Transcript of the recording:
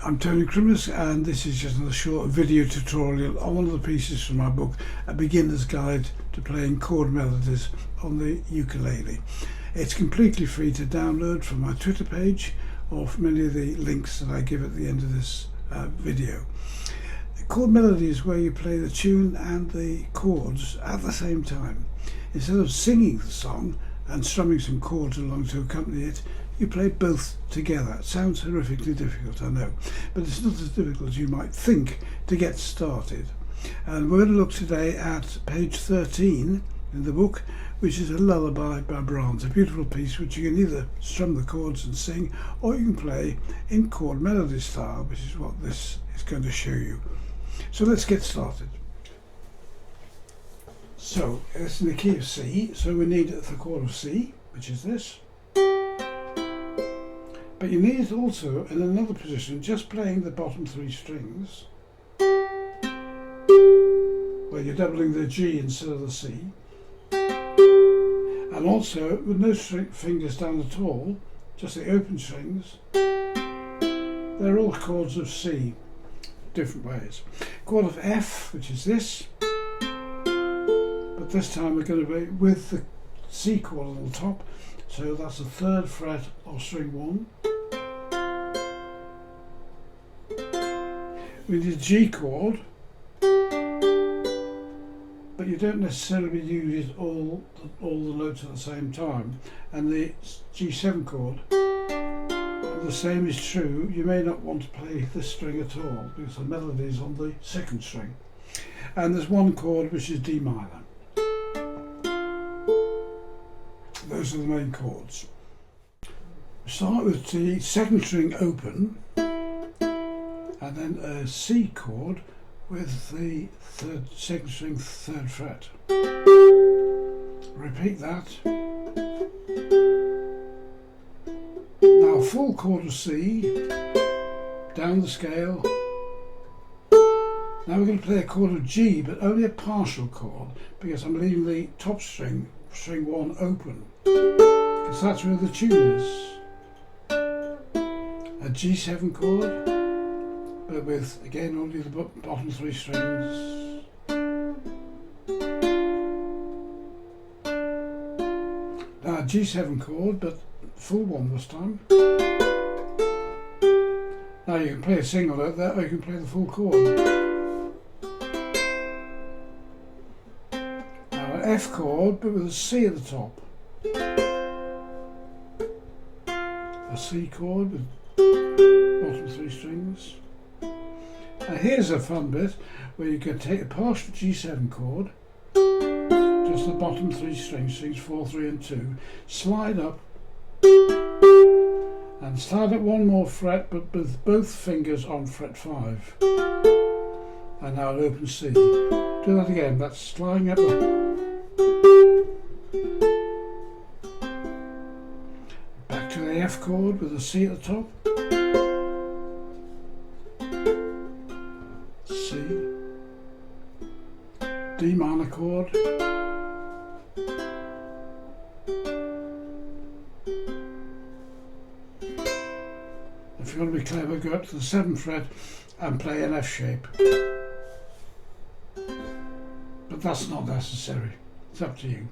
I'm Tony Crimmins, and this is just another short video tutorial on one of the pieces from my book, A Beginner's Guide to Playing Chord Melodies on the Ukulele. It's completely free to download from my Twitter page or from any of the links that I give at the end of this video. Chord melody is where you play the tune and the chords at the same time. Instead of singing the song and strumming some chords along to accompany it, you play both together. It sounds horrifically difficult, I know, but it's not as difficult as you might think to get started. And we're going to look today at page 13 in the book, which is a lullaby by Brahms, a beautiful piece which you can either strum the chords and sing, or you can play in chord melody style, which is what this is going to show you. So let's get started. So it's in the key of C, so we need the chord of C, which is this. But you need it also in another position, just playing the bottom three strings, where you're doubling the G instead of the C, and also with no fingers down at all, just the open strings. They're all chords of C, different ways. Chord of F, which is this, but this time we're going to be with the C chord on the top, so that's the 3rd fret of string 1. We need a G chord, but you don't necessarily use all the notes at the same time, and the G7 chord, the same is true. You may not want to play this string at all because the melody is on the 2nd string, and there's one chord which is D minor. Those are the main chords. We start with the 2nd string open, and then a C chord with the 2nd string 3rd fret. Repeat that. Now full chord of C, down the scale. Now we're going to play a chord of G, but only a partial chord, because I'm leaving the top string, string 1, open, because that's where the tune is. A G7 chord, but with, again, only the bottom 3 strings. Now a G7 chord, but full one this time. Now you can play a single note there, or you can play the full chord. Now an F chord, but with a C at the top. A C chord with bottom 3 strings. Now here's a fun bit where you can take a partial G7 chord, just the bottom 3 strings, strings 4, 3 and 2, slide up and slide up one more fret, but with both fingers on fret 5. And now an open C. Do that again, that's sliding up. Back to the F chord with a C at the top. C, D minor chord, if you want to be clever, go up to the 7th fret and play an F shape, but that's not necessary, it's up to you.